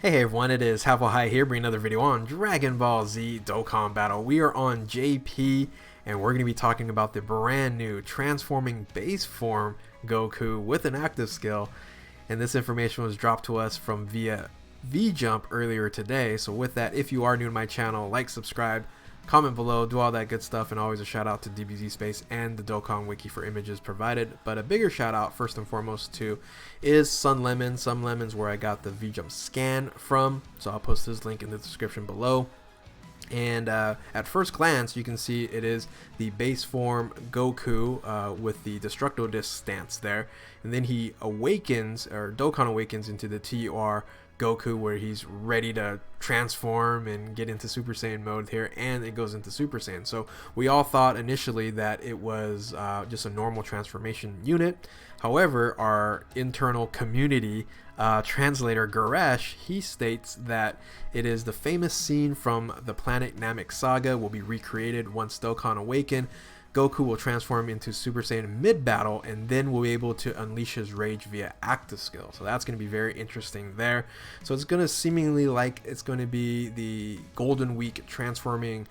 Hey everyone, it is Havo High here, bringing another video on Dragon Ball Z Dokkan Battle. We are on JP, and we're going to be talking about the brand new transforming base form Goku with an active skill. And this information was dropped to us from via V-Jump earlier today. So with that, if you are new to my channel, like, subscribe, comment below, do all that good stuff, and always a shout out to DBZ Space and the Dokkan Wiki for images provided. But a bigger shout out, first and foremost, to is Sun Lemon. Sun Lemon's where I got the V-Jump scan from, so I'll post this link in the description below. And at first glance, you can see it is the base form Goku with the Destructo Disc stance there, and then he awakens, or Dokkan awakens into the TR Goku, where he's ready to transform and get into Super Saiyan mode here, and it goes into Super Saiyan. So we all thought initially that it was just a normal transformation unit. However, our internal community translator Goresh, he states that it is the famous scene from the Planet Namek saga will be recreated once Dokkan awaken. Goku will transform into Super Saiyan mid-battle, and then we'll be able to unleash his rage via active skill. So that's going to be very interesting there. So it's going to seemingly like it's going to be the Golden Week transforming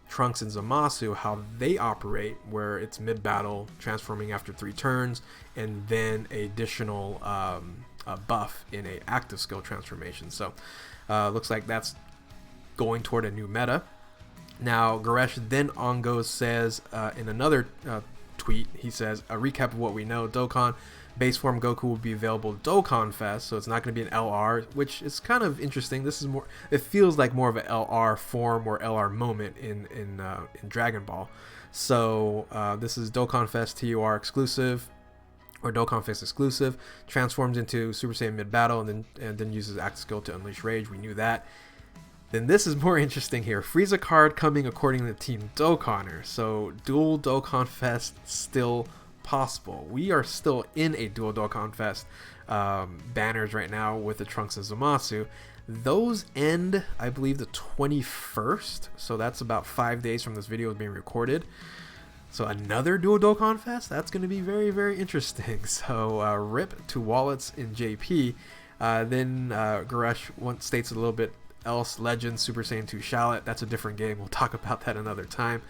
Trunks and Zamasu, how they operate, where it's mid-battle, transforming after 3 turns, and then additional buff in a active skill transformation. So looks like that's going toward a new meta. Now, Goresh then on goes says in another tweet, he says, a recap of what we know, Dokkan base form Goku will be available Dokkan Fest, so it's not going to be an LR, which is kind of interesting. This is more, it feels like more of an LR form or LR moment in Dragon Ball. So this is Dokkan Fest TUR exclusive, or Dokkan Fest exclusive, transforms into Super Saiyan mid-battle, and then uses active skill to unleash rage. We knew that. Then this is more interesting here. Frieza card coming according to Team Dokkaner. So dual Dokkan Fest still possible. We are still in a dual Dokkan Fest banners right now with the Trunks and Zamasu. Those end, I believe, the 21st. So that's about 5 days from this video being recorded. So another dual Dokkan Fest? That's going to be very, very interesting. So rip to wallets in JP. Then Goresh states a little bit else. Legend Super Saiyan 2 Shallot, that's a different game, we'll talk about that another time.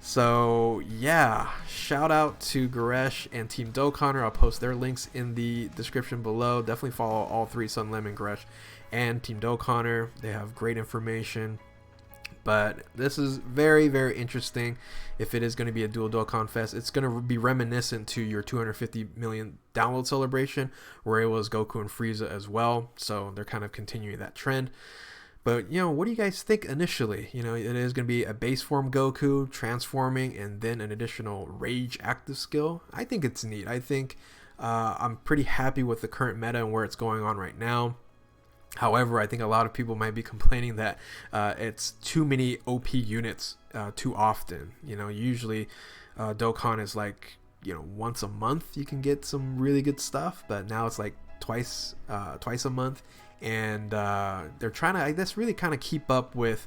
So yeah, shout out to Goresh and Team Dokkaner. I'll post their links in the description below. Definitely follow all three, Sun Lemon, Goresh, and Team Dokkaner. They have great information. But this is very, very interesting. If it is going to be a dual Dokkan Fest, it's going to be reminiscent to your 250 million download celebration, where it was Goku and Frieza as well. So they're kind of continuing that trend. But, you know, what do you guys think initially? You know, it is going to be a base form Goku transforming and then an additional rage active skill. I think it's neat. I think I'm pretty happy with the current meta and where it's going on right now. However, I think a lot of people might be complaining that it's too many OP units too often. You know, usually Dokkan is like, you know, once a month you can get some really good stuff, but now it's like twice a month. And they're trying to, I guess, really kind of keep up with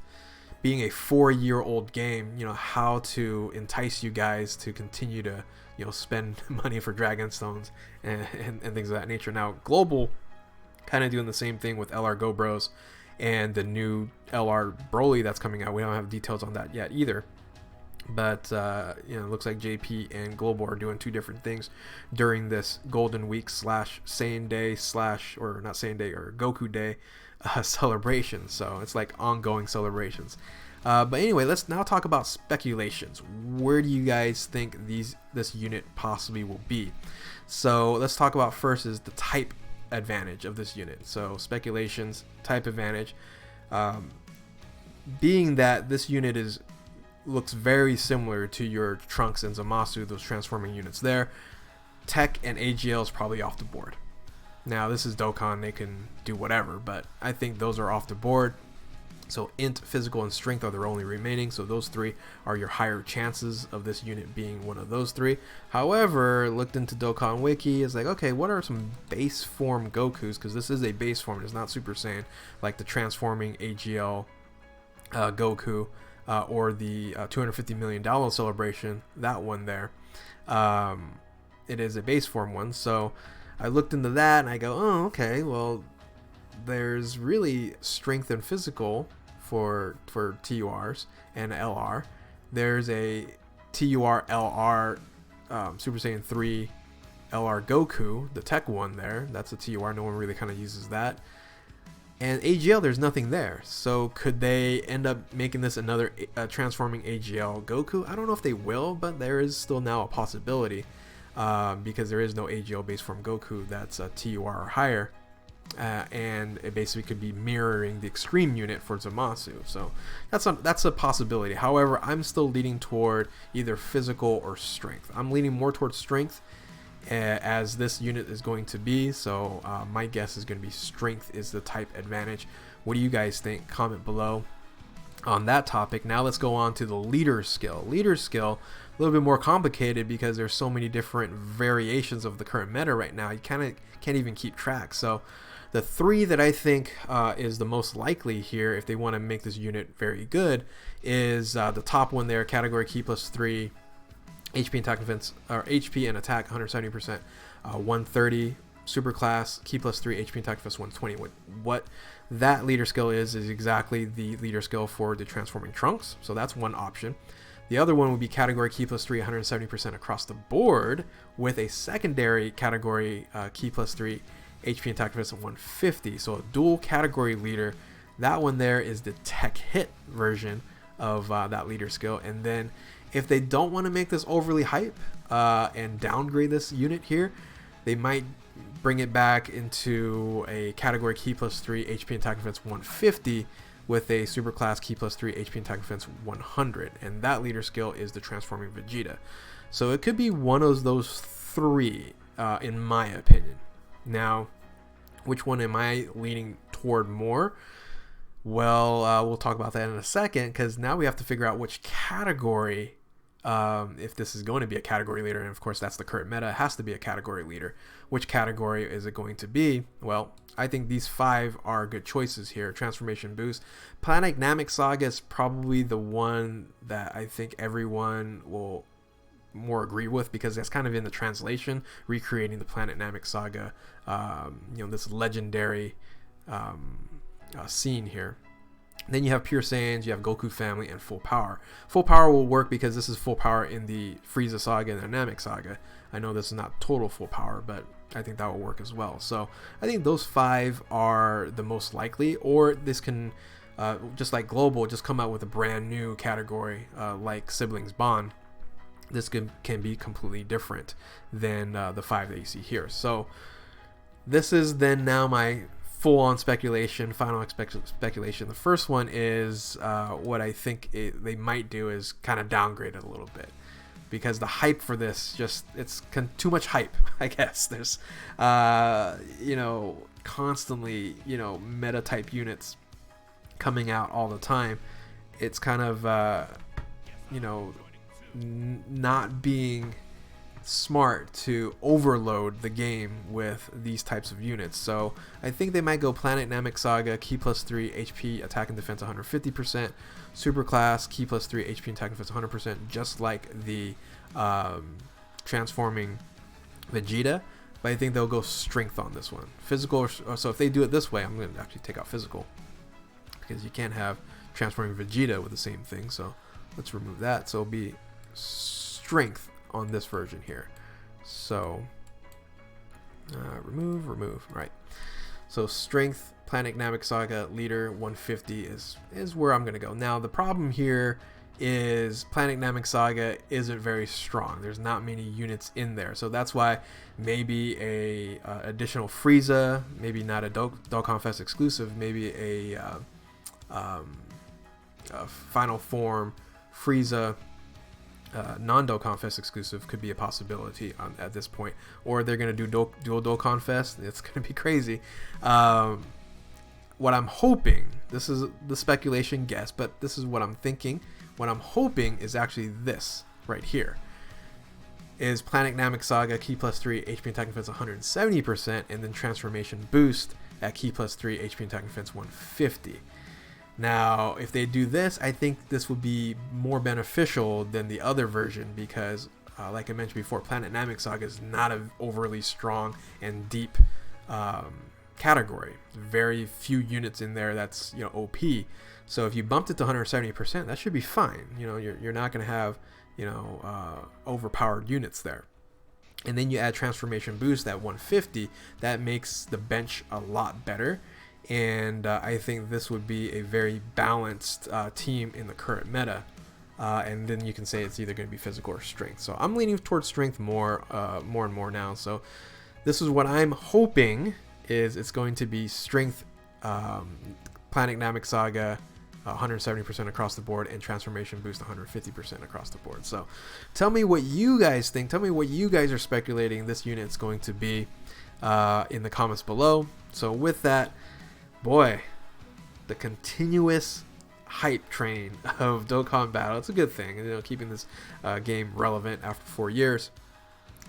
being a 4-year-old game, you know, how to entice you guys to continue to, you know, spend money for Dragon Stones and things of that nature. Now, Global kind of doing the same thing with LR Go Bros and the new LR Broly that's coming out. We don't have details on that yet either. But you know, it looks like JP and Global are doing 2 different things during this Golden Week / Saiyan Day / or not Saiyan Day, or Goku Day celebration. So it's like ongoing celebrations. But anyway, let's now talk about speculations. Where do you guys think this unit possibly will be? So let's talk about first is the type advantage of this unit. So speculations, type advantage, being that this unit looks very similar to your Trunks and Zamasu, those transforming units there. Tech and AGL is probably off the board. Now this is Dokkan, they can do whatever, but I think those are off the board. So int, physical, and strength are their only remaining, so those 3 are your higher chances of this unit being one of those 3. However, looked into Dokkan Wiki, it's like, okay, what are some base form Gokus, because this is a base form, it's not Super Saiyan, like the transforming AGL Goku, or the $250 million celebration, that one there. It is a base form one, so I looked into that and I go, oh, okay, well, there's really strength and physical for TURs and LR. There's a TUR LR Super Saiyan 3 LR Goku, the tech one there. That's a TUR. No one really kind of uses that. And AGL, there's nothing there. So could they end up making this another transforming AGL Goku? I don't know if they will, but there is still now a possibility because there is no AGL base form Goku that's a TUR or higher. And it basically could be mirroring the extreme unit for Zamasu. So that's a possibility. However, I'm still leaning toward either physical or strength. I'm leaning more towards strength as this unit is going to be. So my guess is going to be strength is the type advantage. What do you guys think? Comment below on that topic. Now let's go on to the leader skill. Leader skill, a little bit more complicated because there's so many different variations of the current meta right now. You kind of can't even keep track. So the three that I think is the most likely here, if they want to make this unit very good, is the top one there, category key plus 3, HP and attack defense, or HP and attack 170%, 130 super class, key plus 3, HP and attack defense 120. What that leader skill is exactly the leader skill for the transforming Trunks. So that's one option. The other one would be category key plus 3, 170% across the board, with a secondary category key plus 3, HP and attack defense of 150. So a dual category leader. That one there is the tech hit version of that leader skill. And then if they don't want to make this overly hype and downgrade this unit here, they might bring it back into a category key plus 3, HP and attack defense 150 with a super class key plus 3, HP and attack defense 100. And that leader skill is the transforming Vegeta. So it could be one of those three in my opinion. Now, which one am I leaning toward more? Well, we'll talk about that in a second, because now we have to figure out which category, if this is going to be a category leader, and of course that's the current meta, it has to be a category leader. Which category is it going to be? Well, I think these 5 are good choices here. Transformation Boost. Planet Namek Saga is probably the one that I think everyone will more agree with, because that's kind of in the translation, recreating the Planet Namek Saga, this legendary scene here. Then you have Pure Saiyans, you have Goku Family, and Full Power. Full Power will work because this is Full Power in the Frieza Saga and the Namek Saga. I know this is not total Full Power, but I think that will work as well. So I think those 5 are the most likely, or this can, just like Global, just come out with a brand new category like Siblings Bond. This can be completely different than the 5 that you see here. So this is then now my full-on speculation, final speculation. The first one is what I think they might do is kind of downgrade it a little bit, because the hype for this, it's too much hype, I guess. There's constantly meta type units coming out all the time. It's kind of not being smart to overload the game with these types of units. So I think they might go Planet Namek Saga, key plus 3, HP, attack and defense 150%, super class, key plus 3, HP and attack and defense 100%, just like the transforming Vegeta. But I think they'll go strength on this one. Physical, so if they do it this way, I'm going to actually take out physical, because you can't have transforming Vegeta with the same thing. So let's remove that. So it'll be strength on this version here. So remove, right. So strength, Planet Namek Saga, leader 150 is where I'm gonna go. Now the problem here is Planet Namek Saga isn't very strong. There's not many units in there, so that's why maybe a additional Frieza, maybe not a Dokkan Fest exclusive, maybe a Final Form Frieza non-Dokkan Fest exclusive could be a possibility at this point. Or they're going to do dual Dokkan Fest. It's going to be crazy. What I'm hoping, this is the speculation guess, but this is what I'm thinking. What I'm hoping is actually this right here. Is Planet Namek Saga, key plus 3, HP and attack and defense 170%, and then transformation boost at key plus 3, HP and attack and defense 150. Now, if they do this, I think this would be more beneficial than the other version, because, like I mentioned before, Planet Namek Saga is not an overly strong and deep category. Very few units in there that's, you know, OP. So if you bumped it to 170%, that should be fine. You know, you're not going to have, you know, overpowered units there. And then you add transformation boost at 150. That makes the bench a lot better. And I think this would be a very balanced team in the current meta. And then you can say it's either going to be physical or strength. So I'm leaning towards strength more and more now. So this is what I'm hoping is it's going to be strength, Planet Namek Saga, 170% across the board, and transformation boost 150% across the board. So tell me what you guys think. Tell me what you guys are speculating this unit's going to be in the comments below. So with that, boy, the continuous hype train of Dokkan Battle, it's a good thing, you know, keeping this game relevant after 4 years.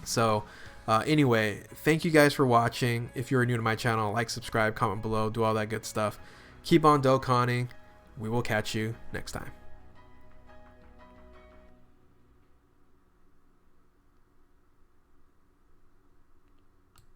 So anyway, thank you guys for watching. If you're new to my channel, like, subscribe, comment below, do all that good stuff. Keep on Dokkaning. We will catch you next time.